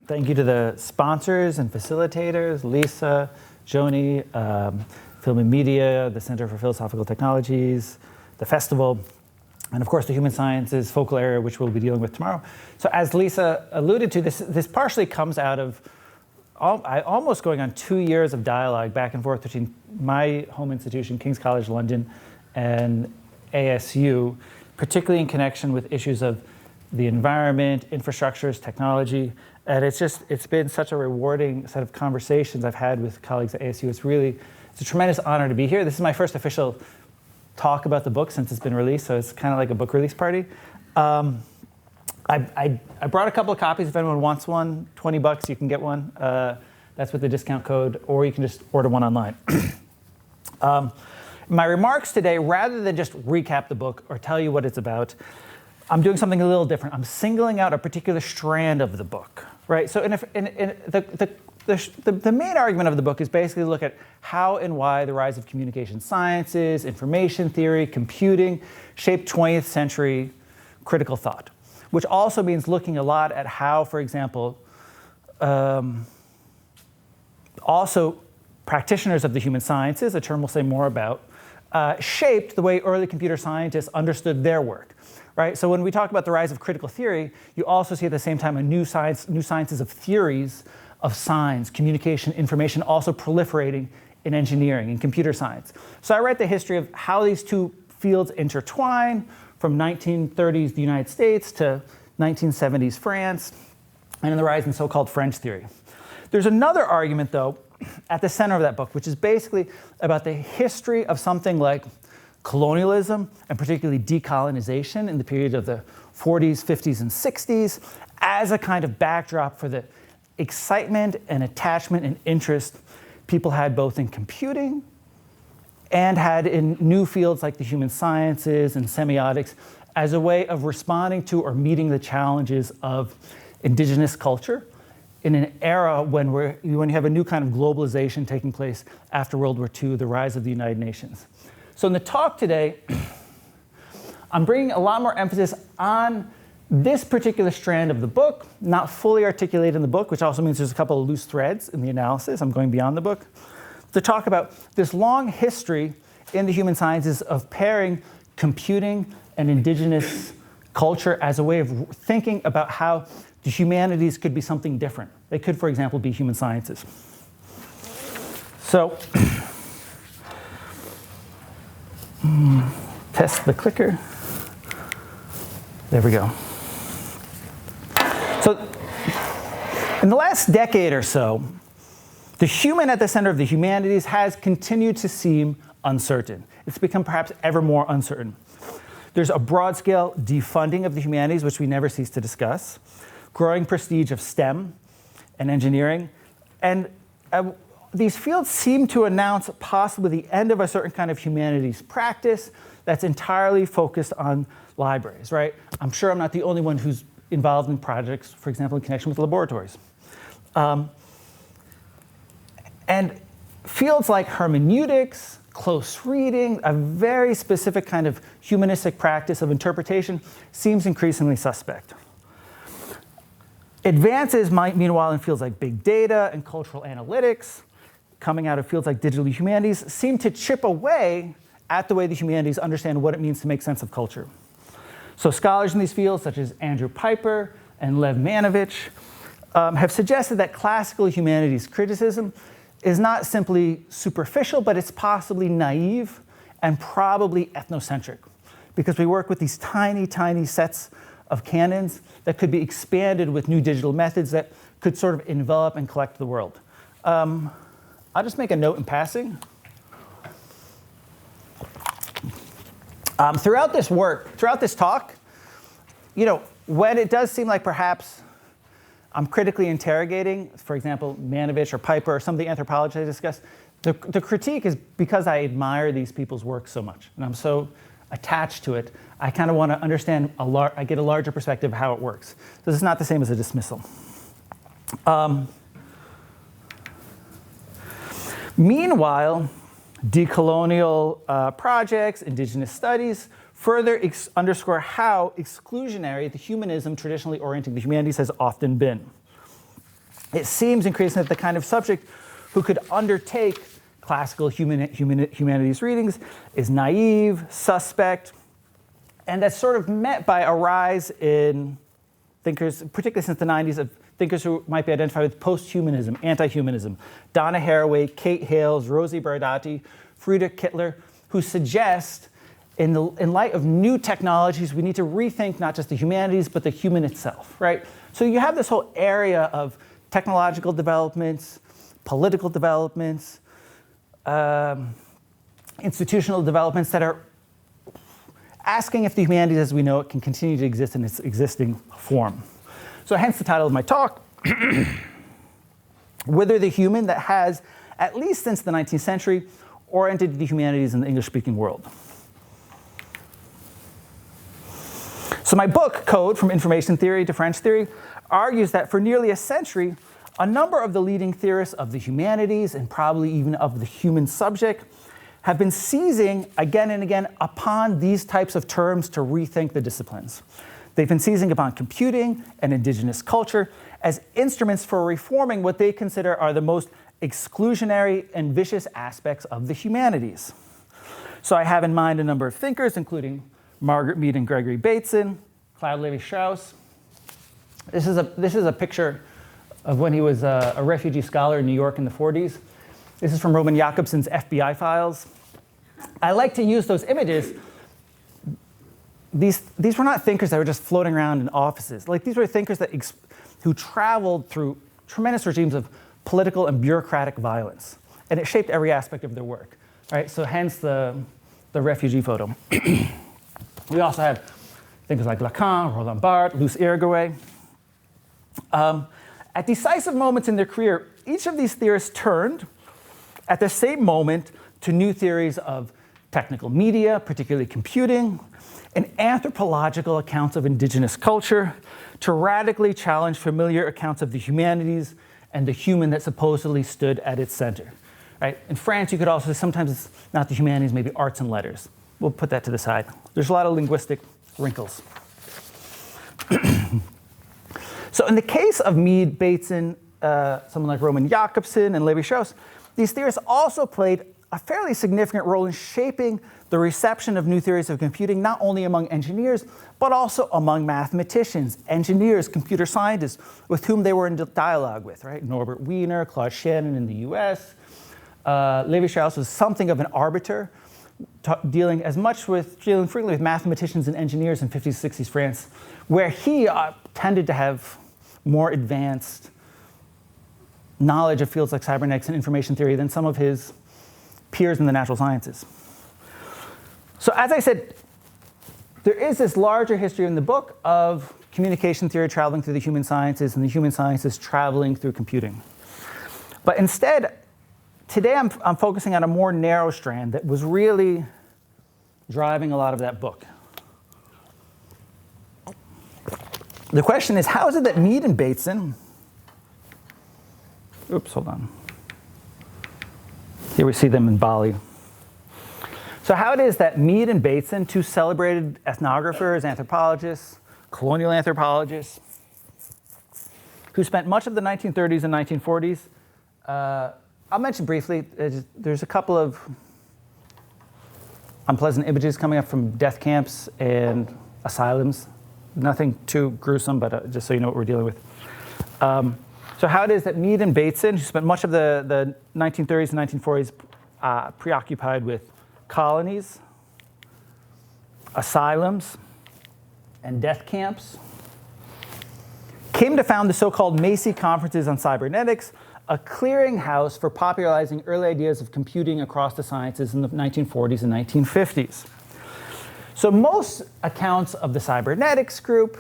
Thank you to the sponsors and facilitators, Lisa, Joni, Film and Media, the Center for Philosophical Technologies, the festival, and of course the Human Sciences focal area, which we'll be dealing with tomorrow. So as Lisa alluded to, this partially comes out of almost going on 2 years of dialogue back and forth between my home institution, King's College London, and ASU, particularly in connection with issues of the environment, infrastructures, technology. And it's been such a rewarding set of conversations I've had with colleagues at ASU. It's a tremendous honor to be here. This is my first official talk about the book since it's been released, so it's kind of like a book release party. I brought a couple of copies. If anyone wants one, $20, you can get one. That's with the discount code, or you can just order one online. My remarks today, rather than just recap the book or tell you what it's about, I'm doing something a little different. I'm singling out a particular strand of the book, right? So the main argument of the book is basically to look at how and why the rise of communication sciences, information theory, computing shaped 20th century critical thought, which also means looking a lot at how, for example, also practitioners of the human sciences, a term we'll say more about, shaped the way early computer scientists understood their work. Right? So when we talk about the rise of critical theory, you also see at the same time new sciences of theories of signs, communication, information also proliferating in engineering and computer science. So I write the history of how these two fields intertwine from 1930s the United States to 1970s France, and in the rise in so-called French theory. There's another argument, though, at the center of that book, which is basically about the history of something like colonialism, and particularly decolonization in the period of the 40s, 50s, and 60s, as a kind of backdrop for the excitement and attachment and interest people had both in computing and had in new fields like the human sciences and semiotics as a way of responding to or meeting the challenges of indigenous culture in an era when you have a new kind of globalization taking place after World War II, the rise of the United Nations. So in the talk today, I'm bringing a lot more emphasis on this particular strand of the book, not fully articulated in the book, which also means there's a couple of loose threads in the analysis. I'm going beyond the book to talk about this long history in the human sciences of pairing computing and indigenous culture as a way of thinking about how the humanities could be something different. They could, for example, be human sciences. So, test the clicker. There we go. So in the last decade or so, the human at the center of the humanities has continued to seem uncertain. It's become perhaps ever more uncertain. There's a broad-scale defunding of the humanities, which we never cease to discuss, growing prestige of STEM and engineering, and these fields seem to announce possibly the end of a certain kind of humanities practice that's entirely focused on libraries, right? I'm sure I'm not the only one who's involved in projects, for example, in connection with laboratories. And fields like hermeneutics, close reading, a very specific kind of humanistic practice of interpretation seems increasingly suspect. Advances meanwhile in fields like big data and cultural analytics, coming out of fields like digital humanities, seem to chip away at the way the humanities understand what it means to make sense of culture. So scholars in these fields, such as Andrew Piper and Lev Manovich, have suggested that classical humanities criticism is not simply superficial, but it's possibly naive and probably ethnocentric, because we work with these tiny, tiny sets of canons that could be expanded with new digital methods that could sort of envelop and collect the world. I'll just make a note in passing. Throughout this talk, when it does seem like perhaps I'm critically interrogating, for example, Manovich or Piper or some of the anthropology I discussed, the critique is because I admire these people's work so much, and I'm so attached to it. I kind of want to understand, I get a larger perspective of how it works. This is not the same as a dismissal. Meanwhile, decolonial projects, indigenous studies, further underscore how exclusionary the humanism traditionally orienting the humanities has often been. it seems increasingly that the kind of subject who could undertake classical humanities readings is naive, suspect, and that's sort of met by a rise in thinkers, particularly since the 90s, of thinkers who might be identified with post-humanism, anti-humanism. Donna Haraway, Kate Hales, Rosie Bardati, Friedrich Kittler, who suggest in light of new technologies, we need to rethink not just the humanities, but the human itself, right? So you have this whole area of technological developments, political developments, institutional developments that are asking if the humanities as we know it can continue to exist in its existing form. So hence the title of my talk, Whither, the Human, that has, at least since the 19th century, oriented the humanities in the English-speaking world. So my book, Code from Information Theory to French Theory, argues that for nearly a century, a number of the leading theorists of the humanities, and probably even of the human subject, have been seizing again and again upon these types of terms to rethink the disciplines. They've been seizing upon computing and indigenous culture as instruments for reforming what they consider are the most exclusionary and vicious aspects of the humanities. So I have in mind a number of thinkers, including Margaret Mead and Gregory Bateson, Claude Lévi-Strauss. This is a picture of when he was a refugee scholar in New York in the 40s. This is from Roman Jakobson's FBI files. I like to use those images. These were not thinkers that were just floating around in offices. Like, these were thinkers who traveled through tremendous regimes of political and bureaucratic violence. And it shaped every aspect of their work. Right? So hence the refugee photo. We also have thinkers like Lacan, Roland Barthes, Luce Irigaray. At decisive moments in their career, each of these theorists turned, at the same moment, to new theories of technical media, particularly computing, and anthropological accounts of indigenous culture to radically challenge familiar accounts of the humanities and the human that supposedly stood at its center. Right? In France, you could also say sometimes it's not the humanities, maybe arts and letters. We'll put that to the side. There's a lot of linguistic wrinkles. So in the case of Mead, Bateson, someone like Roman Jakobson and Lévi-Strauss, these theorists also played a fairly significant role in shaping the reception of new theories of computing, not only among engineers, but also among mathematicians, engineers, computer scientists, with whom they were in dialogue with, right? Norbert Wiener, Claude Shannon in the US. Lévi-Strauss was something of an arbiter, dealing frequently with mathematicians and engineers in 50s, 60s France, where he tended to have more advanced knowledge of fields like cybernetics and information theory than some of his peers in the natural sciences. So as I said, there is this larger history in the book of communication theory traveling through the human sciences and the human sciences traveling through computing. But instead, today I'm focusing on a more narrow strand that was really driving a lot of that book. The question is, how is it that Mead and Bateson, oops, hold on. Here we see them in Bali. So how it is that Mead and Bateson, two celebrated ethnographers, anthropologists, colonial anthropologists, who spent much of the 1930s and 1940s, I'll mention briefly, there's a couple of unpleasant images coming up from death camps and asylums. Nothing too gruesome, but just so you know what we're dealing with. So how it is that Mead and Bateson, who spent much of the 1930s and 1940s preoccupied with colonies, asylums, and death camps, came to found the so-called Macy Conferences on Cybernetics, a clearinghouse for popularizing early ideas of computing across the sciences in the 1940s and 1950s. So most accounts of the cybernetics group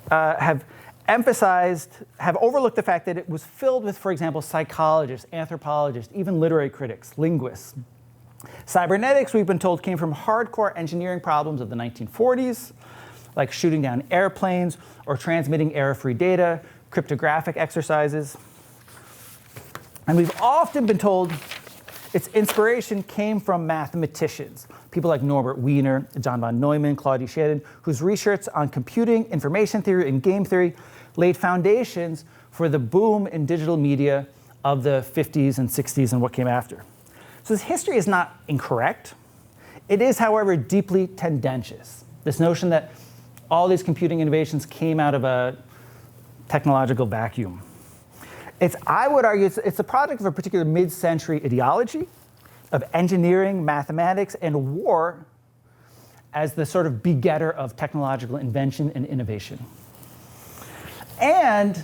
have overlooked the fact that it was filled with, for example, psychologists, anthropologists, even literary critics, linguists. Cybernetics, we've been told, came from hardcore engineering problems of the 1940s, like shooting down airplanes or transmitting error-free data, cryptographic exercises. And we've often been told its inspiration came from mathematicians, people like Norbert Wiener, John von Neumann, Claude Shannon, whose research on computing, information theory, and game theory laid foundations for the boom in digital media of the 50s and 60s and what came after. So this history is not incorrect. It is, however, deeply tendentious. This notion that all these computing innovations came out of a technological vacuum. I would argue it's a product of a particular mid-century ideology of engineering, mathematics, and war as the sort of begetter of technological invention and innovation. And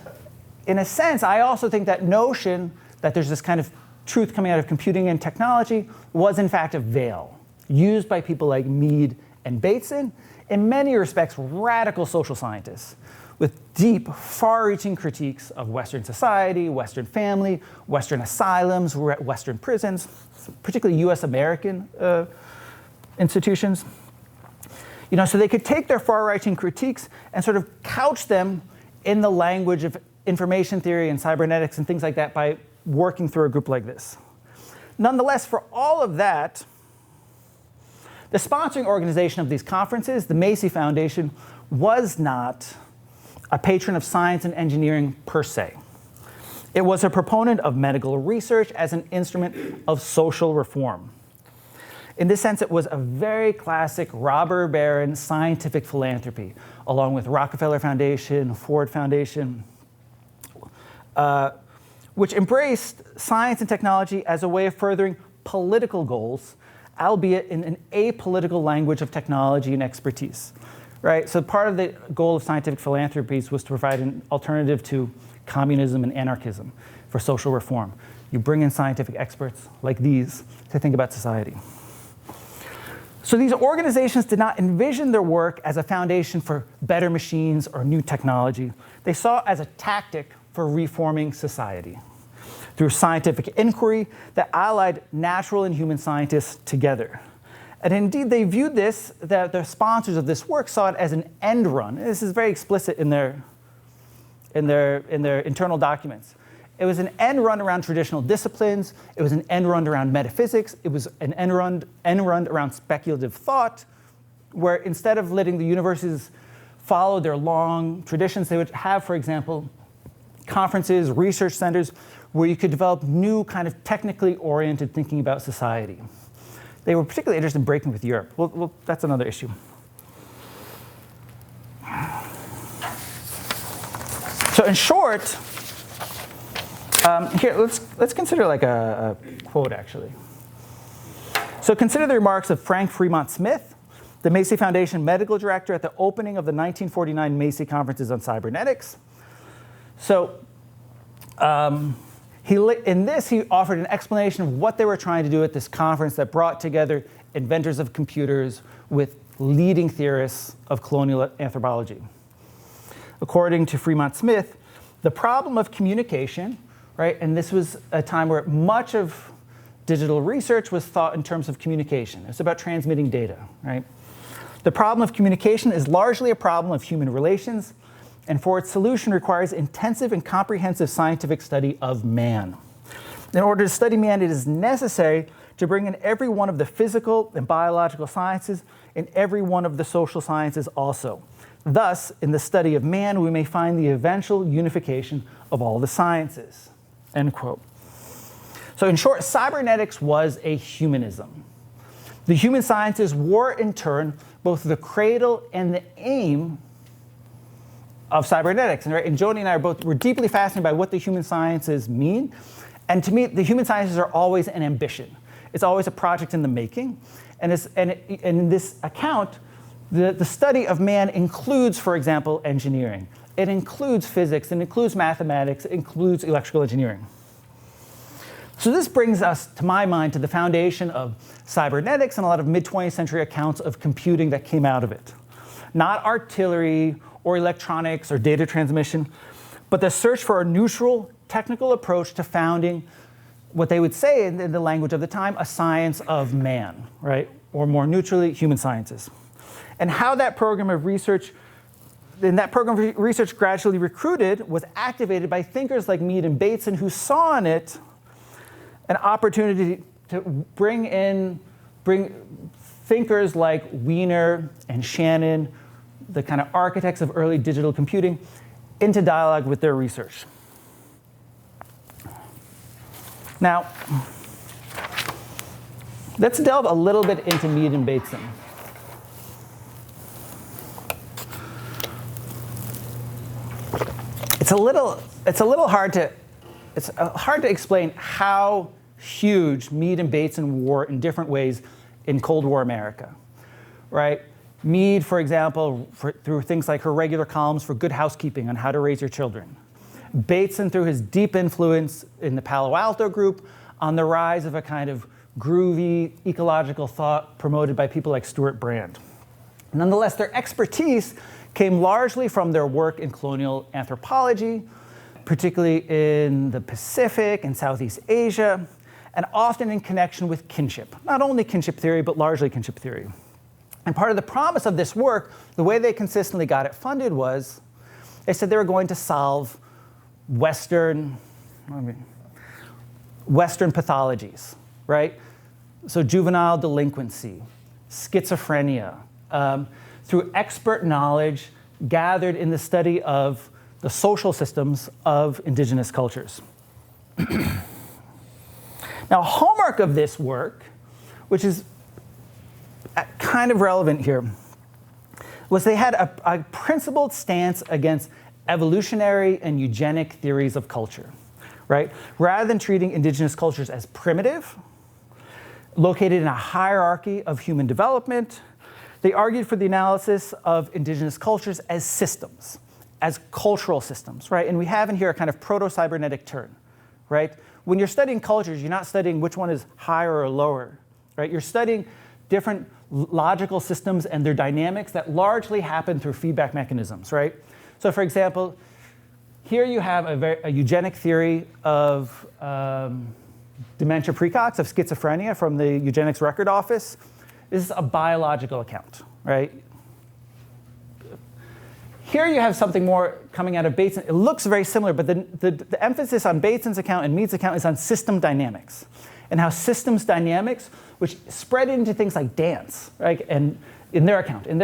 in a sense, I also think that notion that there's this kind of truth coming out of computing and technology was in fact a veil used by people like Mead and Bateson, in many respects radical social scientists with deep, far-reaching critiques of Western society, Western family, Western asylums, Western prisons, particularly US American institutions. So they could take their far-reaching critiques and sort of couch them in the language of information theory and cybernetics and things like that by working through a group like this. Nonetheless, for all of that, the sponsoring organization of these conferences, the Macy Foundation, was not a patron of science and engineering per se. It was a proponent of medical research as an instrument of social reform. In this sense, it was a very classic robber baron scientific philanthropy, along with Rockefeller Foundation, Ford Foundation, which embraced science and technology as a way of furthering political goals, albeit in an apolitical language of technology and expertise. Right? So part of the goal of scientific philanthropies was to provide an alternative to communism and anarchism for social reform. You bring in scientific experts like these to think about society. So these organizations did not envision their work as a foundation for better machines or new technology. They saw it as a tactic for reforming society through scientific inquiry that allied natural and human scientists together. And indeed, they viewed this, that the sponsors of this work saw it as an end run. This is very explicit in their internal documents. It was an end run around traditional disciplines. It was an end run around metaphysics. It was an end run around speculative thought, where instead of letting the universities follow their long traditions, they would have, for example, conferences, research centers, where you could develop new kind of technically oriented thinking about society. They were particularly interested in breaking with Europe. Well, that's another issue. So in short, here, let's consider like a quote, actually. So consider the remarks of Frank Fremont Smith, the Macy Foundation medical director at the opening of the 1949 Macy Conferences on Cybernetics. So in this, he offered an explanation of what they were trying to do at this conference that brought together inventors of computers with leading theorists of colonial anthropology. According to Fremont Smith, the problem of communication, right, and this was a time where much of digital research was thought in terms of communication. It's about transmitting data, right? The problem of communication is largely a problem of human relations, and for its solution requires intensive and comprehensive scientific study of man. In order to study man, it is necessary to bring in every one of the physical and biological sciences and every one of the social sciences also. Thus, in the study of man, we may find the eventual unification of all the sciences, end quote. So in short, cybernetics was a humanism. The human sciences were, in turn, both the cradle and the aim of cybernetics. And Joni and I were deeply fascinated by what the human sciences mean. And to me, the human sciences are always an ambition. It's always a project in the making. And in this account, the study of man includes, for example, engineering. It includes physics, it includes mathematics, it includes electrical engineering. So this brings us, to my mind, to the foundation of cybernetics and a lot of mid-20th century accounts of computing that came out of it. Not artillery or electronics or data transmission, but the search for a neutral technical approach to founding what they would say in the language of the time, a science of man, right? Or more neutrally, human sciences. And how that program of research gradually recruited was activated by thinkers like Mead and Bateson, who saw in it an opportunity to bring thinkers like Wiener and Shannon, the kind of architects of early digital computing, into dialogue with their research. Now, let's delve a little bit into Mead and Bateson. It's hard to explain how huge Mead and Bateson were in different ways in Cold War America, right? Mead, for example, through things like her regular columns for Good Housekeeping on how to raise your children. Bateson through his deep influence in the Palo Alto group on the rise of a kind of groovy ecological thought promoted by people like Stuart Brand. Nonetheless, their expertise came largely from their work in colonial anthropology, particularly in the Pacific and Southeast Asia, and often in connection with kinship. Not only kinship theory, but largely kinship theory. And part of the promise of this work, the way they consistently got it funded was, they said they were going to solve Western pathologies, right? So juvenile delinquency, schizophrenia, through expert knowledge gathered in the study of the social systems of indigenous cultures. Now, a hallmark of this work, which is kind of relevant here, was they had a principled stance against evolutionary and eugenic theories of culture, right? Rather than treating indigenous cultures as primitive, located in a hierarchy of human development, they argued for the analysis of indigenous cultures as systems, as cultural systems, right? And we have in here a kind of proto-cybernetic turn, right? When you're studying cultures, you're not studying which one is higher or lower, right? You're studying different logical systems and their dynamics that largely happen through feedback mechanisms, right? So for example, here you have a eugenic theory of dementia precox, of schizophrenia from the Eugenics Record Office. This is a biological account, right? Here you have something more coming out of Bateson. It looks very similar, but the emphasis on Bateson's account and Mead's account is on system dynamics, and how systems dynamics, which spread into things like dance, right? And in their account. I'm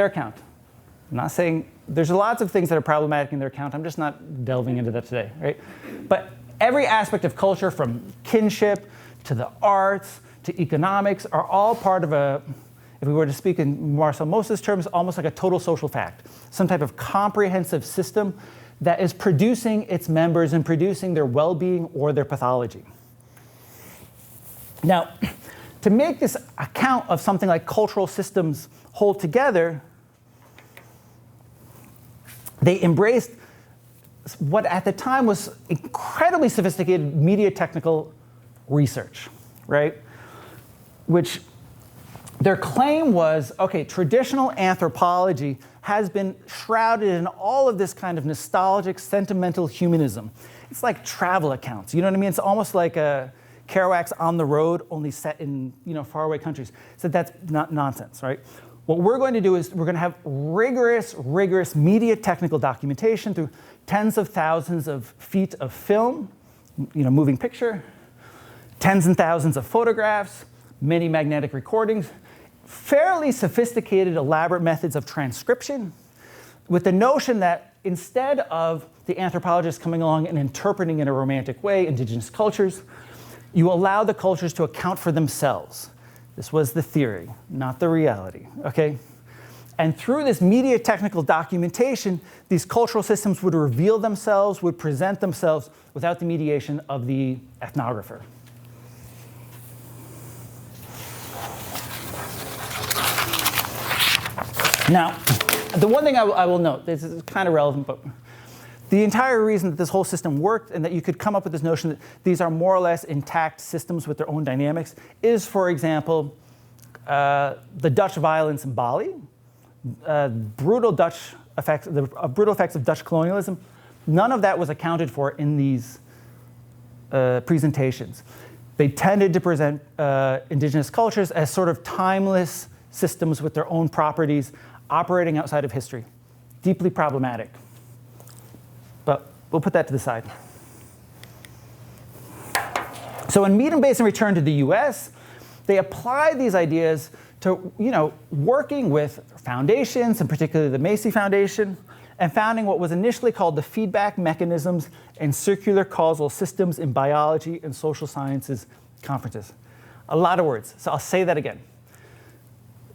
not saying, there's lots of things that are problematic in their account. I'm just not delving into that today, right? But every aspect of culture, from kinship to the arts to economics, are all part of a, if we were to speak in Marcel Mauss's terms, almost like a total social fact, some type of comprehensive system that is producing its members and producing their well-being or their pathology. Now, to make this account of something like cultural systems hold together, they embraced what at the time was incredibly sophisticated media technical research, right? Which their claim was, okay, traditional anthropology has been shrouded in all of this kind of nostalgic, sentimental humanism. It's like travel accounts, you know what I mean? It's almost like a Kerouac's On the Road, only set in faraway countries. So that's not nonsense, right? What we're going to do is we're going to have rigorous media technical documentation through tens of thousands of feet of film, moving picture, tens and thousands of photographs, many magnetic recordings, fairly sophisticated, elaborate methods of transcription, with the notion that instead of the anthropologists coming along and interpreting in a romantic way indigenous cultures, you allow the cultures to account for themselves. This was the theory, not the reality, okay? And through this media technical documentation, these cultural systems would reveal themselves, would present themselves without the mediation of the ethnographer. Now, the one thing I will note, this is kind of relevant, but the entire reason that this whole system worked and that you could come up with this notion that these are more or less intact systems with their own dynamics is, for example, the Dutch violence in Bali, brutal effects of Dutch colonialism. None of that was accounted for in these presentations. They tended to present indigenous cultures as sort of timeless systems with their own properties operating outside of history. Deeply problematic. But we'll put that to the side. So when Mead and Bateson returned to the US, they applied these ideas to working with foundations, and particularly the Macy Foundation, and founding what was initially called the feedback mechanisms and circular causal systems in biology and social sciences conferences. A lot of words, so I'll say that again.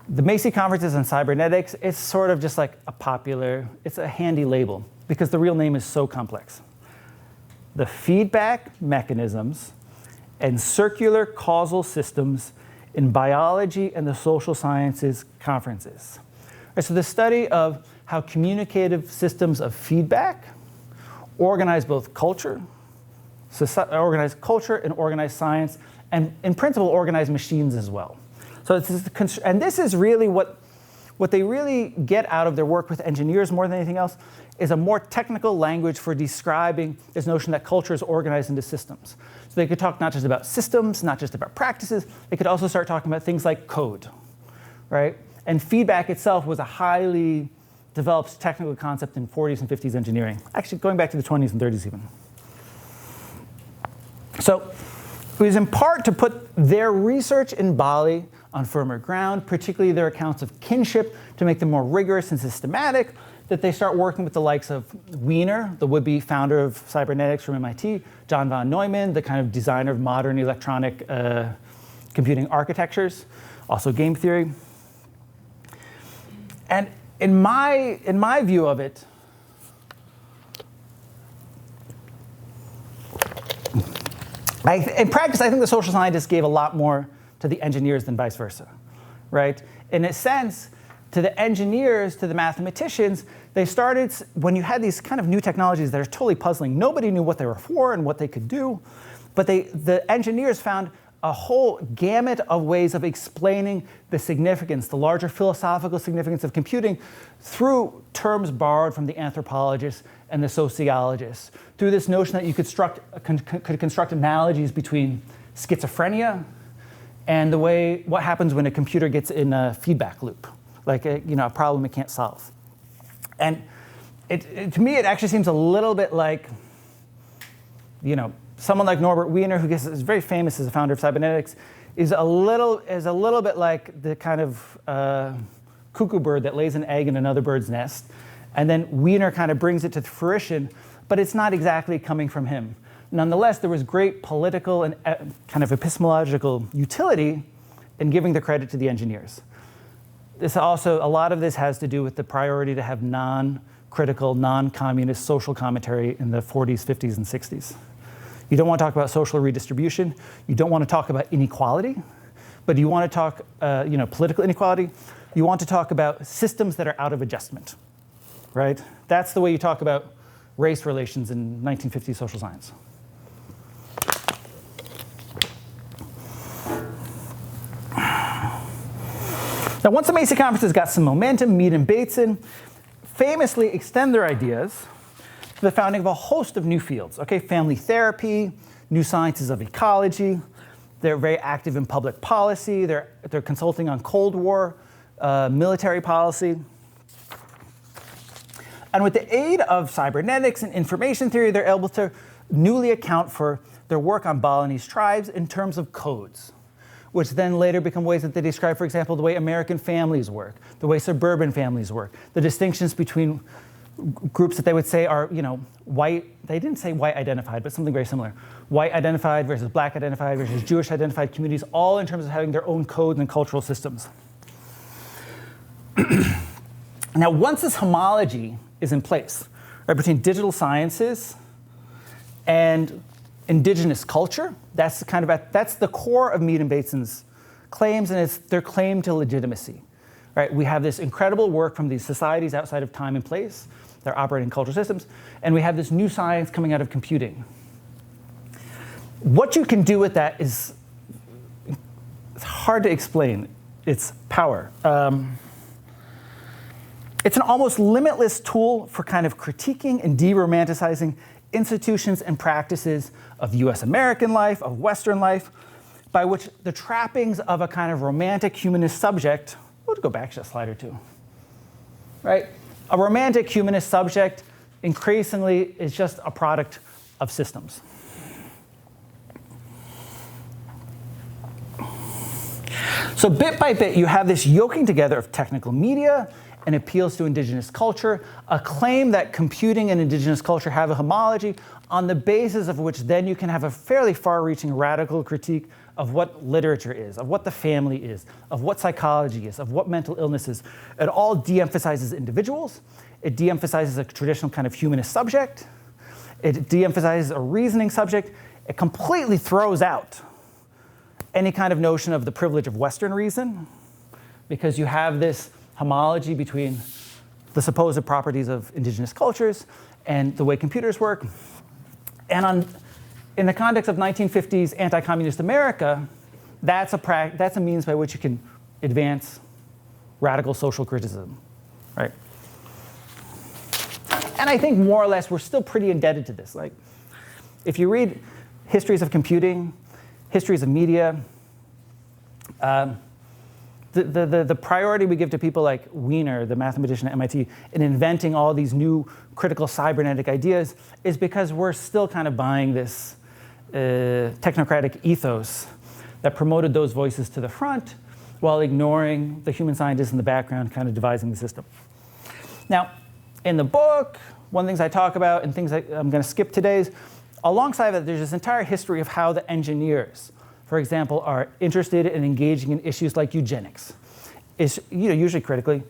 The Macy conferences on cybernetics, it's sort of just like a popular, it's a handy label because the real name is so complex. The feedback mechanisms and circular causal systems in biology and the social sciences conferences. Right, so the study of how communicative systems of feedback organize both culture, organize culture and organize science, and in principle organize machines as well. So and this is really what they really get out of their work with engineers more than anything else is a more technical language for describing this notion that culture is organized into systems. So they could talk not just about systems, not just about practices, they could also start talking about things like code, right? And feedback itself was a highly developed technical concept in 40s and 50s engineering, actually going back to the 20s and 30s even. So it was in part to put their research in Bali on firmer ground, particularly their accounts of kinship, to make them more rigorous and systematic, that they start working with the likes of Whither, the would-be founder of cybernetics from MIT, John von Neumann, the kind of designer of modern electronic computing architectures, also game theory. And in my view of it, in practice, I think the social scientists gave a lot more to the engineers than vice versa, right? In a sense, to the engineers, to the mathematicians, they started, when you had these kind of new technologies that are totally puzzling, nobody knew what they were for and what they could do, but the engineers found a whole gamut of ways of explaining the significance, the larger philosophical significance of computing through terms borrowed from the anthropologists and the sociologists, through this notion that you could construct analogies between schizophrenia and what happens when a computer gets in a feedback loop, like a problem it can't solve. And to me, it actually seems a little bit like, someone like Norbert Wiener, who is very famous as a founder of cybernetics, is a little bit like the kind of cuckoo bird that lays an egg in another bird's nest, and then Wiener kind of brings it to fruition, but it's not exactly coming from him. Nonetheless, there was great political and kind of epistemological utility in giving the credit to the engineers. A lot of this has to do with the priority to have non-critical, non-communist social commentary in the 40s, 50s, and 60s. You don't want to talk about social redistribution. You don't want to talk about inequality, but you want to talk, political inequality. You want to talk about systems that are out of adjustment, right? That's the way you talk about race relations in 1950s social science. Now, once the Macy conferences got some momentum, Mead and Bateson famously extend their ideas to the founding of a host of new fields. Okay, family therapy, new sciences of ecology. They're very active in public policy. They're consulting on Cold War military policy. And with the aid of cybernetics and information theory, they're able to newly account for their work on Balinese tribes in terms of codes, which then later become ways that they describe, for example, the way American families work, the way suburban families work, the distinctions between groups that they would say are, white, they didn't say white identified, but something very similar. White identified versus black identified versus Jewish identified communities, all in terms of having their own codes and cultural systems. Now, once this homology is in place, right, between digital sciences and indigenous culture, that's the core of Mead and Bateson's claims, and it's their claim to legitimacy. Right? We have this incredible work from these societies outside of time and place. They're operating cultural systems, and we have this new science coming out of computing. What you can do with that is it's hard to explain. It's power. It's an almost limitless tool for kind of critiquing and de-romanticizing institutions and practices of US American life, of Western life, by which the trappings of a kind of romantic humanist subject, we'll go back just a slide or two, right? A romantic humanist subject increasingly is just a product of systems. So bit by bit, you have this yoking together of technical media and appeals to indigenous culture, a claim that computing and indigenous culture have a homology, on the basis of which then you can have a fairly far-reaching radical critique of what literature is, of what the family is, of what psychology is, of what mental illness is. It all de-emphasizes individuals. It de-emphasizes a traditional kind of humanist subject. It de-emphasizes a reasoning subject. It completely throws out any kind of notion of the privilege of Western reason, because you have this homology between the supposed properties of indigenous cultures and the way computers work. And in the context of 1950s anti-communist America, that's a means by which you can advance radical social criticism, right? And I think more or less we're still pretty indebted to this. Like, if you read histories of computing, histories of media, the priority we give to people like Wiener, the mathematician at MIT, in inventing all these new critical cybernetic ideas is because we're still kind of buying this technocratic ethos that promoted those voices to the front while ignoring the human scientists in the background kind of devising the system. Now, in the book, one of the things I talk about and things I'm going to skip today is, alongside that, there's this entire history of how the engineers, for example, are interested in engaging in issues like eugenics, usually critically,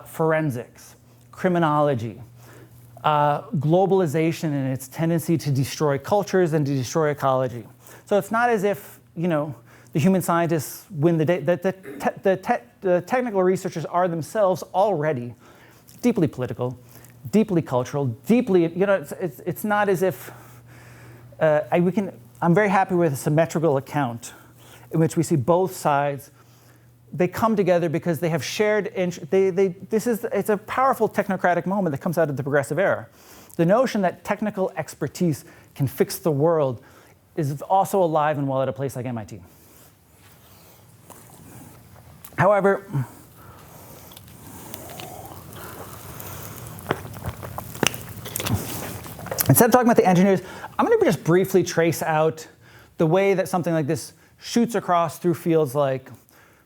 forensics, criminology, globalization and its tendency to destroy cultures and to destroy ecology. So it's not as if the human scientists win the day. The technical researchers are themselves already deeply political, deeply cultural, deeply. It's not as if I'm very happy with a symmetrical account in which we see both sides. They come together because they have shared interest. It's a powerful technocratic moment that comes out of the progressive era. The notion that technical expertise can fix the world is also alive and well at a place like MIT. However, instead of talking about the engineers, I'm going to just briefly trace out the way that something like this shoots across through fields like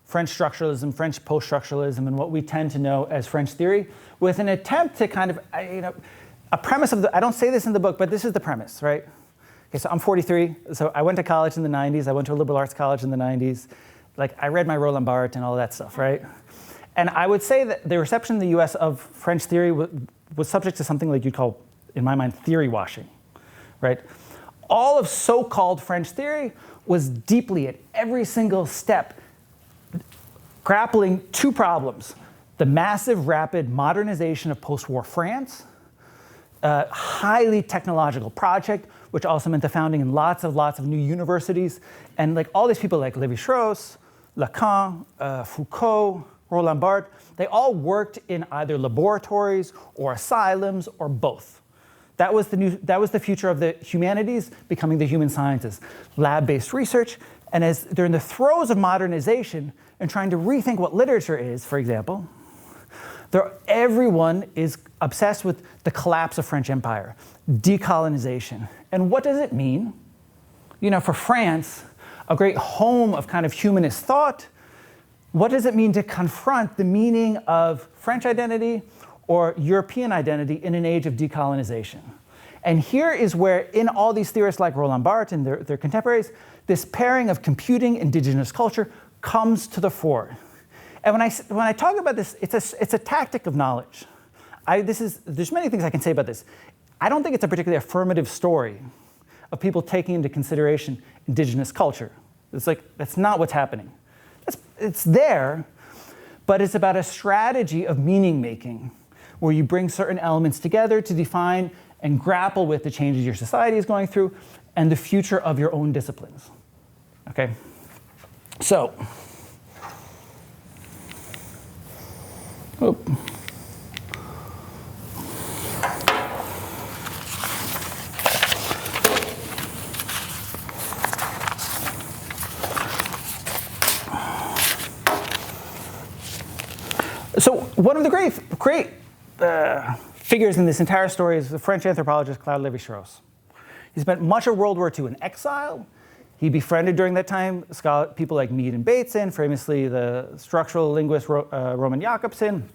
French structuralism, French post-structuralism, and what we tend to know as French theory, with an attempt to kind of, a premise of I don't say this in the book, but this is the premise, right? Okay, so I'm 43, so I went to college in the 90s. I went to a liberal arts college in the 90s. Like, I read my Roland Barthes and all that stuff, right? And I would say that the reception in the US of French theory was subject to something like you'd call, in my mind, theory washing, right? All of so-called French theory was deeply, at every single step, grappling two problems: the massive, rapid modernization of post-war France, a highly technological project, which also meant the founding in lots of new universities, and like all these people like Lévi-Strauss, Lacan, Foucault, Roland Barthes, they all worked in either laboratories or asylums or both. That was the future of the humanities becoming the human sciences, lab-based research. And as they're in the throes of modernization and trying to rethink what literature is, for example, everyone is obsessed with the collapse of French Empire, decolonization. And what does it mean? For France, a great home of kind of humanist thought, what does it mean to confront the meaning of French identity or European identity in an age of decolonization? And here is where, in all these theorists like Roland Barthes and their contemporaries, this pairing of computing indigenous culture comes to the fore. And when I talk about this, it's a tactic of knowledge. There's many things I can say about this. I don't think it's a particularly affirmative story of people taking into consideration indigenous culture. It's like, that's not what's happening. It's there, but it's about a strategy of meaning making, where you bring certain elements together to define and grapple with the changes your society is going through and the future of your own disciplines. Okay? So, So one of the great figures in this entire story is the French anthropologist Claude Lévi-Strauss. He spent much of World War II in exile. He befriended during that time people like Mead and Bateson, famously the structural linguist Roman Jakobson.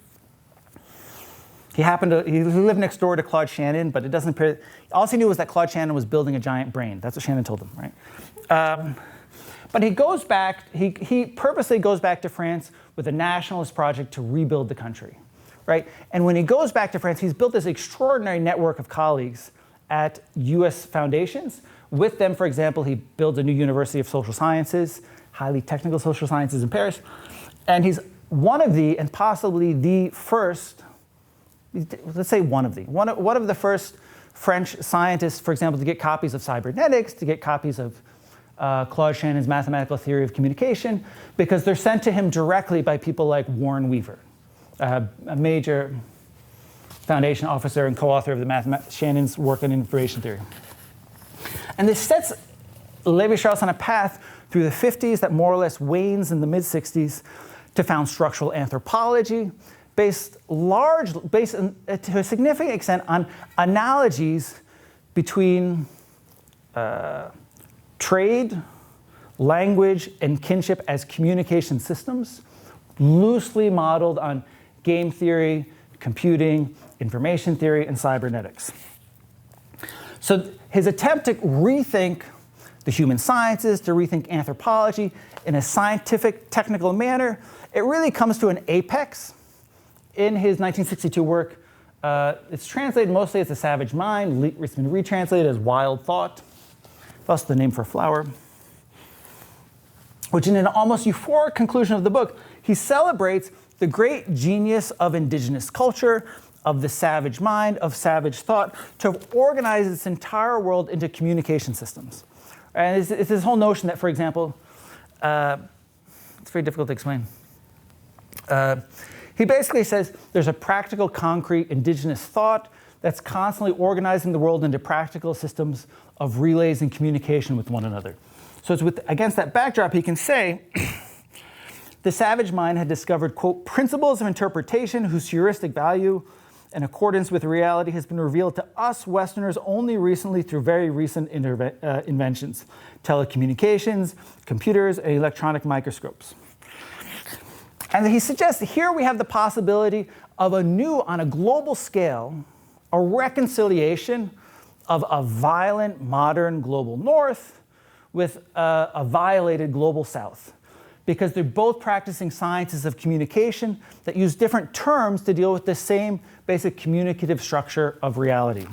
he lived next door to Claude Shannon, but it doesn't appear, all he knew was that Claude Shannon was building a giant brain. That's what Shannon told him, right? But he goes back, he purposely goes back to France with a nationalist project to rebuild the country, right? And when he goes back to France, he's built this extraordinary network of colleagues at US foundations. With them, for example, he builds a new University of Social Sciences, highly technical social sciences in Paris. And he's one of the, and possibly the first, let's say one of the first French scientists, for example, to get copies of Cybernetics, to get copies of Claude Shannon's mathematical theory of communication, because they're sent to him directly by people like Warren Weaver, a major foundation officer and co-author of Shannon's work on information theory. And this sets Lévi-Strauss on a path through the 50s that more or less wanes in the mid-60s to found structural anthropology, based to a significant extent on analogies between trade, language, and kinship as communication systems, loosely modeled on game theory, computing, information theory, and cybernetics. So his attempt to rethink the human sciences, to rethink anthropology in a scientific, technical manner, it really comes to an apex in his 1962 work. It's translated mostly as The Savage Mind. It's been retranslated as Wild Thought. Thus the name for flower. Which in an almost euphoric conclusion of the book, he celebrates the great genius of indigenous culture, of the savage mind, of savage thought, to organize its entire world into communication systems. And it's this whole notion that, for example, it's very difficult to explain. He basically says there's a practical, concrete, indigenous thought that's constantly organizing the world into practical systems of relays and communication with one another. So it's against that backdrop, he can say, the savage mind had discovered, quote, principles of interpretation whose heuristic value in accordance with reality has been revealed to us Westerners only recently through very recent inventions, telecommunications, computers, and electronic microscopes. And he suggests that here we have the possibility of on a global scale, a reconciliation of a violent modern global North with a violated global South, because they're both practicing sciences of communication that use different terms to deal with the same basic communicative structure of reality.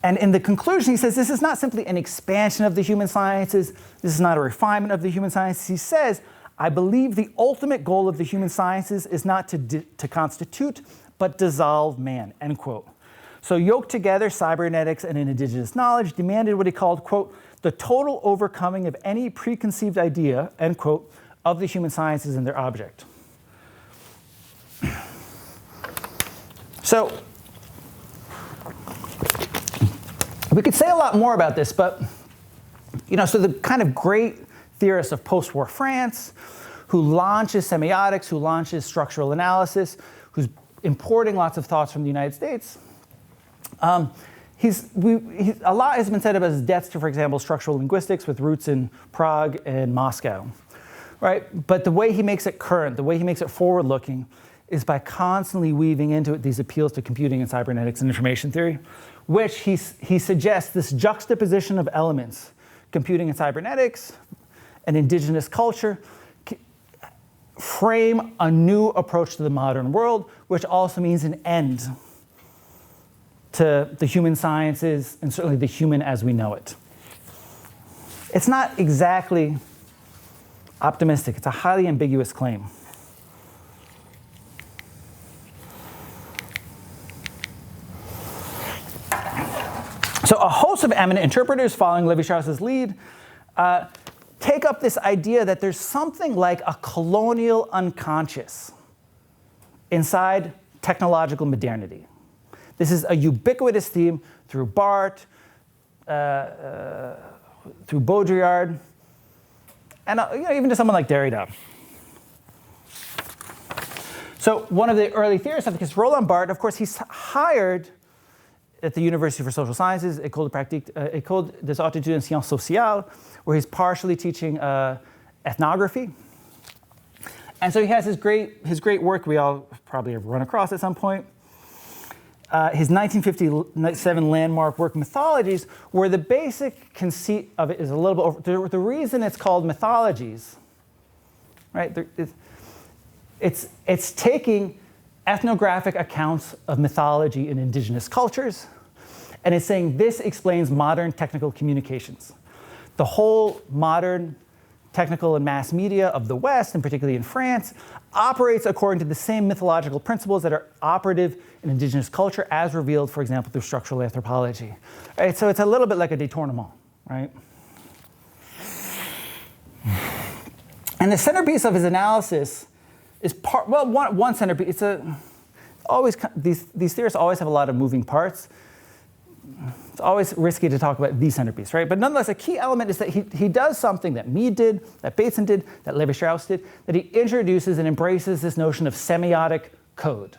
And in the conclusion, he says this is not simply an expansion of the human sciences. This is not a refinement of the human sciences. He says, I believe the ultimate goal of the human sciences is not to constitute, but dissolve man, end quote. So yoked together, cybernetics and indigenous knowledge demanded what he called, quote, the total overcoming of any preconceived idea, end quote, of the human sciences and their object. So we could say a lot more about this, but so the kind of great theorist of post-war France, who launches semiotics, who launches structural analysis, who's importing lots of thoughts from the United States. A lot has been said about his debts to, for example, structural linguistics with roots in Prague and Moscow, right? But the way he makes it current, the way he makes it forward-looking, is by constantly weaving into it these appeals to computing and cybernetics and information theory, which he suggests this juxtaposition of elements, computing and cybernetics, and indigenous culture, frame a new approach to the modern world, which also means an end to the human sciences and certainly the human as we know it. It's not exactly optimistic. It's a highly ambiguous claim. So a host of eminent interpreters following Lévi-Strauss's lead take up this idea that there's something like a colonial unconscious inside technological modernity. This is a ubiquitous theme through Barthes, through Baudrillard, and even to someone like Derrida. So one of the early theorists, I think, is Roland Barthes. Of course, he's hired at the University for Social Sciences, École des Études en Sciences Sociales, where he's partially teaching ethnography. And so he has his great work we all probably have run across at some point, his 1957 landmark work, Mythologies, where the basic conceit of it is a little bit over. The reason it's called Mythologies, right? It's taking ethnographic accounts of mythology in indigenous cultures, and it's saying this explains modern technical communications. The whole modern technical and mass media of the West, and particularly in France, operates according to the same mythological principles that are operative in indigenous culture as revealed, for example, through structural anthropology. Right? So it's a little bit like a détournement, right? And the centerpiece of his analysis is one centerpiece. These theorists always have a lot of moving parts. It's always risky to talk about the centerpiece, right? But nonetheless, a key element is that he does something that Mead did, that Bateson did, that Levi-Strauss did, that he introduces and embraces this notion of semiotic code,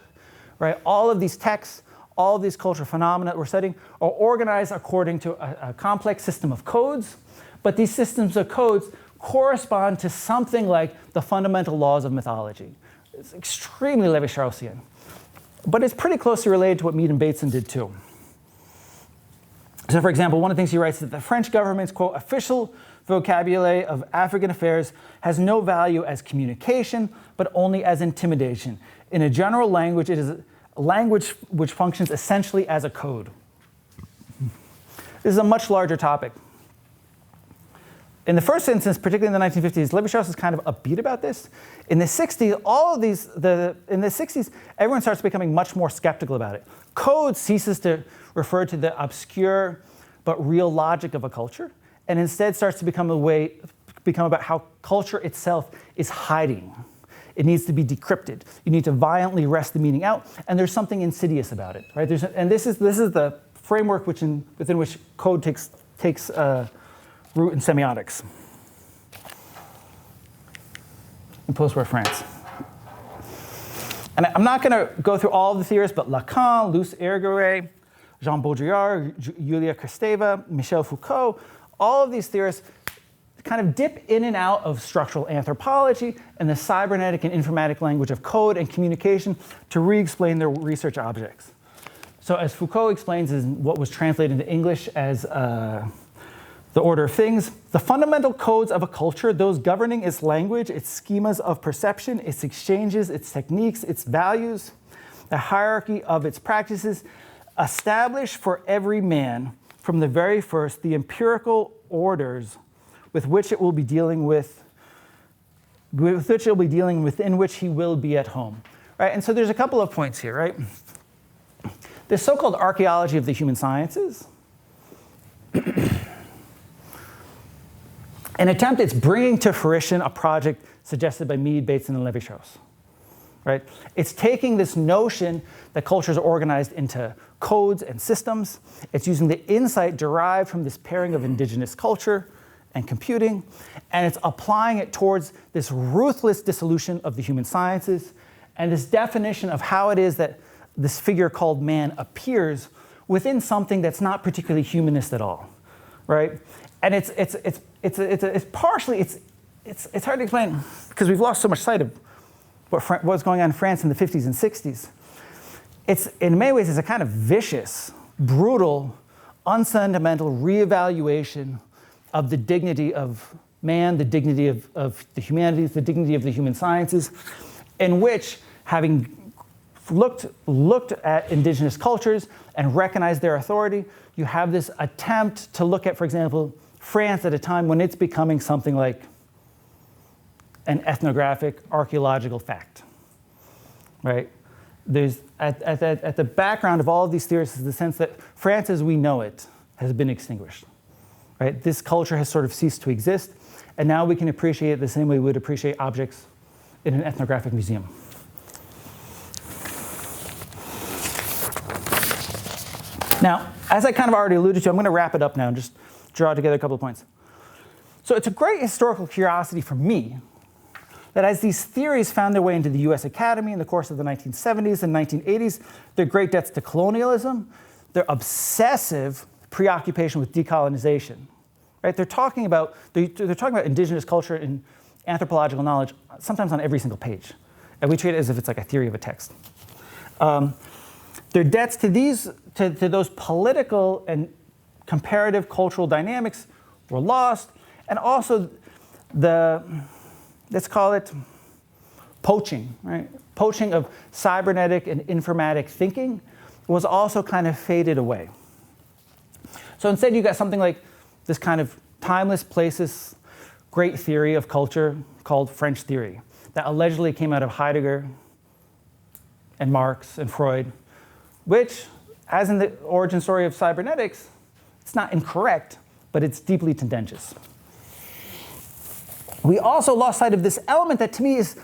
right? All of these texts, all of these cultural phenomena that we're studying are organized according to a complex system of codes, but these systems of codes correspond to something like the fundamental laws of mythology. It's extremely Levi-Straussian, but it's pretty closely related to what Mead and Bateson did too. So for example, one of the things he writes is that the French government's, quote, official vocabulary of African affairs has no value as communication, but only as intimidation. In a general language, it is a language which functions essentially as a code. This is a much larger topic. In the first instance, particularly in the 1950s, Levi-Strauss is kind of upbeat about this. In the 60s, in the 60s, everyone starts becoming much more skeptical about it. Code ceases to refer to the obscure but real logic of a culture, and instead starts to become about how culture itself is hiding. It needs to be decrypted. You need to violently wrest the meaning out, and there's something insidious about it, right? And this is the framework within which code takes root in semiotics in post-war France. And I'm not going to go through all of the theorists, but Lacan, Luce Irigaray, Jean Baudrillard, Julia Kristeva, Michel Foucault, all of these theorists kind of dip in and out of structural anthropology and the cybernetic and informatic language of code and communication to re-explain their research objects. So as Foucault explains in what was translated into English as The Order of Things, the fundamental codes of a culture, those governing its language, its schemas of perception, its exchanges, its techniques, its values, the hierarchy of its practices, establish for every man from the very first the empirical orders with which it will be dealing within which he will be at home. Right? And so there's a couple of points here, right? This so-called archaeology of the human sciences, an attempt it's bringing to fruition a project suggested by Mead, Bateson, and Levi-Strauss. Right? It's taking this notion that cultures are organized into codes and systems. It's using the insight derived from this pairing of indigenous culture and computing, and it's applying it towards this ruthless dissolution of the human sciences and this definition of how it is that this figure called man appears within something that's not particularly humanist at all, right? And it's partially hard to explain because we've lost so much sight of what was going on in France in the 50s and 60s. It's, in many ways, it's a kind of vicious, brutal, unsentimental reevaluation of the dignity of man, the dignity of the humanities, the dignity of the human sciences, in which, having looked at indigenous cultures and recognized their authority, you have this attempt to look at, for example, France at a time when it's becoming something like an ethnographic archaeological fact, right? There's at the background of all of these theories is the sense that France as we know it has been extinguished, right? This culture has sort of ceased to exist, and now we can appreciate it the same way we would appreciate objects in an ethnographic museum. Now, as I kind of already alluded to, I'm going to wrap it up now and just draw together a couple of points. So it's a great historical curiosity for me that as these theories found their way into the US Academy in the course of the 1970s and 1980s, their great debts to colonialism, their obsessive preoccupation with decolonization, right? They're talking about indigenous culture and anthropological knowledge sometimes on every single page. And we treat it as if it's like a theory of a text. their debts to those political and comparative cultural dynamics were lost, and also let's call it poaching, right? Poaching of cybernetic and informatic thinking was also kind of faded away. So instead you got something like this kind of timeless, placeless, great theory of culture called French theory that allegedly came out of Heidegger and Marx and Freud, which, as in the origin story of cybernetics, it's not incorrect, but it's deeply tendentious. We also lost sight of this element that to me is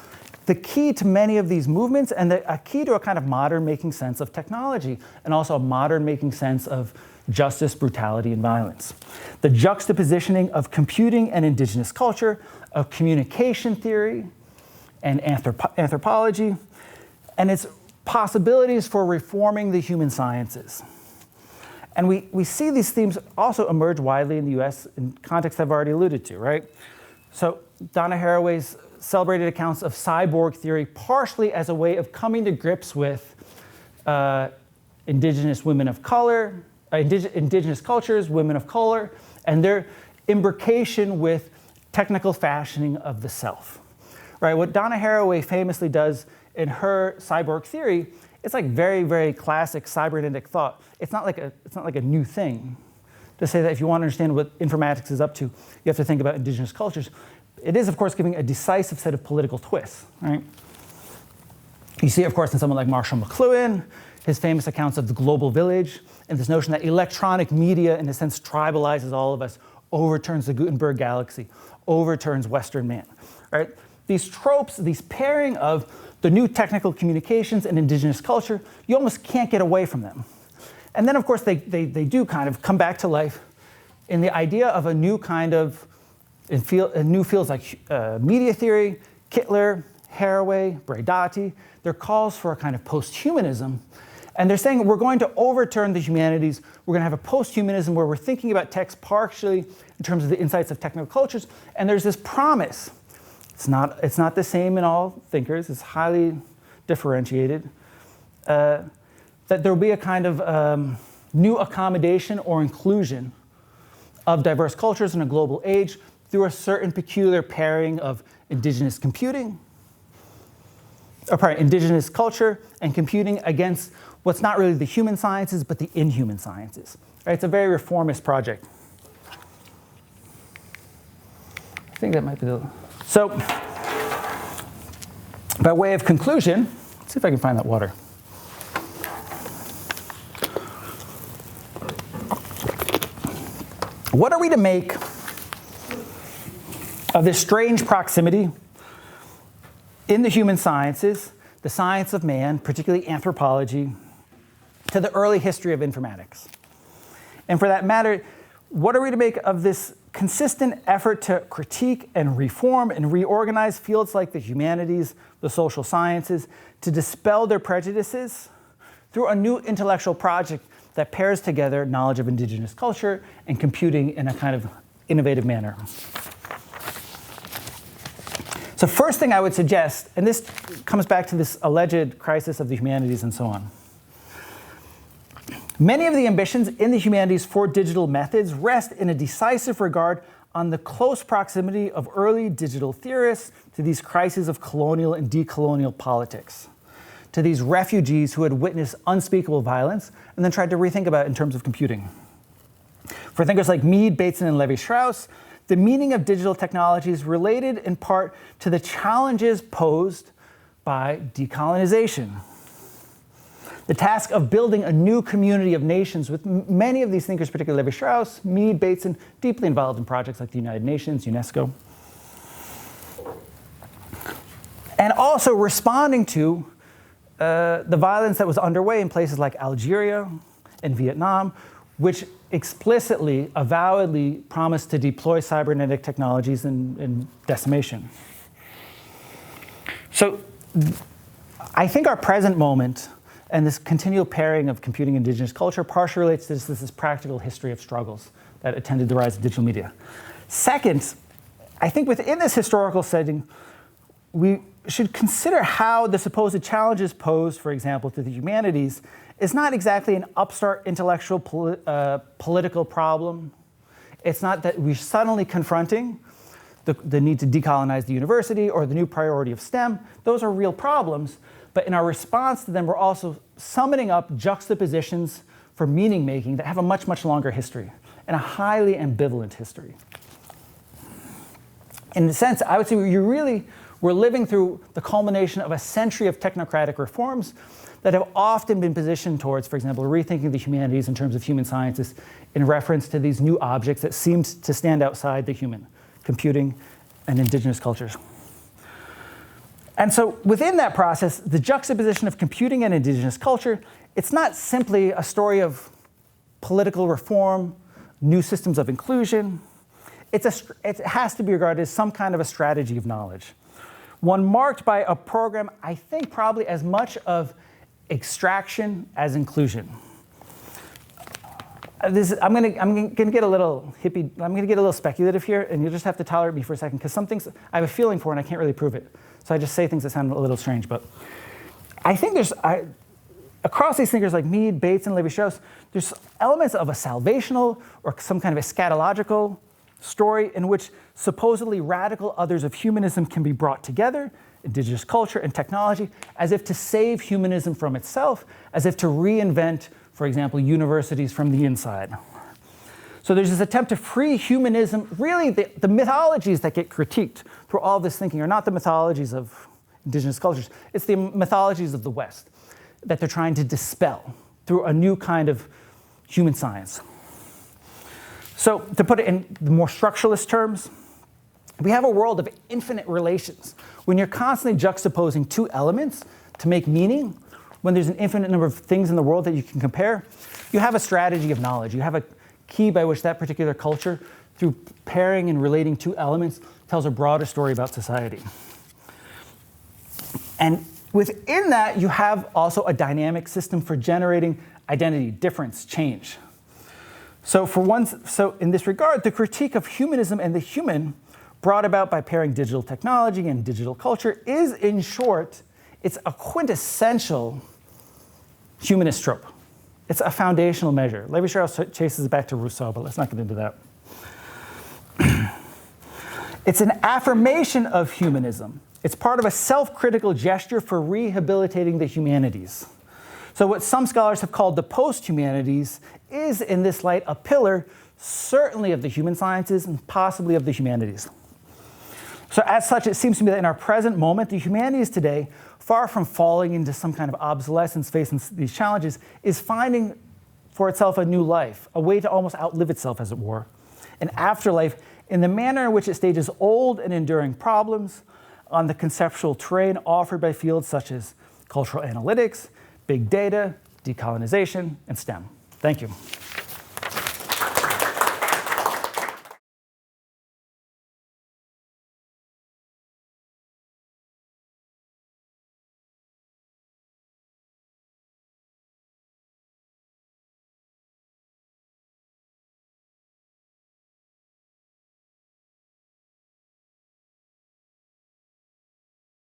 the key to many of these movements and a key to a kind of modern making sense of technology and also a modern making sense of justice, brutality, and violence. The juxtapositioning of computing and indigenous culture, of communication theory and anthropology, and its possibilities for reforming the human sciences. And we see these themes also emerge widely in the US in contexts I've already alluded to, right? So Donna Haraway's celebrated accounts of cyborg theory partially as a way of coming to grips with indigenous women of color, indigenous cultures, women of color, and their imbrication with technical fashioning of the self. Right? What Donna Haraway famously does in her cyborg theory, it's like very, very classic cybernetic thought. It's not like a new thing to say that if you want to understand what informatics is up to, you have to think about indigenous cultures. It is, of course, giving a decisive set of political twists, right? You see, of course, in someone like Marshall McLuhan, his famous accounts of the global village, and this notion that electronic media, in a sense, tribalizes all of us, overturns the Gutenberg galaxy, overturns Western man, right? These tropes, these pairing of the new technical communications and indigenous culture, you almost can't get away from them. And then, of course, they do kind of come back to life in the idea of a new kind of, in new fields like media theory, Kittler, Haraway, Braidati. They're calls for a kind of post-humanism. And they're saying we're going to overturn the humanities. We're going to have a post-humanism where we're thinking about text partially in terms of the insights of technical cultures. And there's this promise. It's not the same in all thinkers. It's highly differentiated. That there will be a kind of new accommodation or inclusion of diverse cultures in a global age through a certain peculiar pairing of indigenous computing, indigenous culture and computing against what's not really the human sciences, but the inhuman sciences. Right? It's a very reformist project. I think that might be the... So, by way of conclusion, let's see if I can find that water. What are we to make of this strange proximity in the human sciences, the science of man, particularly anthropology, to the early history of informatics? And for that matter, what are we to make of this consistent effort to critique and reform and reorganize fields like the humanities, the social sciences, to dispel their prejudices through a new intellectual project that pairs together knowledge of indigenous culture and computing in a kind of innovative manner? So first thing I would suggest, and this comes back to this alleged crisis of the humanities and so on. Many of the ambitions in the humanities for digital methods rest in a decisive regard on the close proximity of early digital theorists to these crises of colonial and decolonial politics, to these refugees who had witnessed unspeakable violence and then tried to rethink about it in terms of computing. For thinkers like Mead, Bateson, and Levi-Strauss, the meaning of digital technologies related in part to the challenges posed by decolonization. The task of building a new community of nations with many of these thinkers, particularly Levi-Strauss, Mead, Bateson, deeply involved in projects like the United Nations, UNESCO. And also responding to the violence that was underway in places like Algeria and Vietnam, which explicitly, avowedly promised to deploy cybernetic technologies in decimation. So I think our present moment and this continual pairing of computing and indigenous culture partially relates to this practical history of struggles that attended the rise of digital media. Second, I think within this historical setting, we should consider how the supposed challenges posed, for example, to the humanities is not exactly an upstart intellectual political problem. It's not that we're suddenly confronting the need to decolonize the university or the new priority of STEM. Those are real problems, but in our response to them, we're also summoning up juxtapositions for meaning making that have a much, much longer history and a highly ambivalent history. In a sense, I would say we're living through the culmination of a century of technocratic reforms that have often been positioned towards, for example, rethinking the humanities in terms of human sciences in reference to these new objects that seemed to stand outside the human, computing and indigenous cultures. And so within that process, the juxtaposition of computing and indigenous culture, it's not simply a story of political reform, new systems of inclusion. It has to be regarded as some kind of a strategy of knowledge. One marked by a program, I think, probably as much of extraction as inclusion. I'm going to get a little hippie. I'm going to get a little speculative here, and you'll just have to tolerate me for a second, because some things I have a feeling for, and I can't really prove it. So I just say things that sound a little strange. But I think across these thinkers like Mead, Bates, and Lévi-Strauss, there's elements of a salvational or some kind of eschatological story in which supposedly radical others of humanism can be brought together, indigenous culture and technology, as if to save humanism from itself, as if to reinvent, for example, universities from the inside. So there's this attempt to free humanism. Really, the mythologies that get critiqued through all this thinking are not the mythologies of indigenous cultures. It's the mythologies of the West that they're trying to dispel through a new kind of human science. So to put it in the more structuralist terms, we have a world of infinite relations. When you're constantly juxtaposing two elements to make meaning, when there's an infinite number of things in the world that you can compare, you have a strategy of knowledge. You have a key by which that particular culture, through pairing and relating two elements, tells a broader story about society. And within that, you have also a dynamic system for generating identity, difference, change. So in this regard, the critique of humanism and the human brought about by pairing digital technology and digital culture is, in short, it's a quintessential humanist trope. It's a foundational measure. Lévi-Strauss chases it back to Rousseau, but let's not get into that. It's an affirmation of humanism. It's part of a self-critical gesture for rehabilitating the humanities. So what some scholars have called the post-humanities is, in this light, a pillar, certainly of the human sciences and possibly of the humanities. So as such, it seems to me that in our present moment, the humanities today, far from falling into some kind of obsolescence facing these challenges, is finding for itself a new life, a way to almost outlive itself, as it were, an afterlife in the manner in which it stages old and enduring problems on the conceptual terrain offered by fields such as cultural analytics, big data, decolonization, and STEM. Thank you.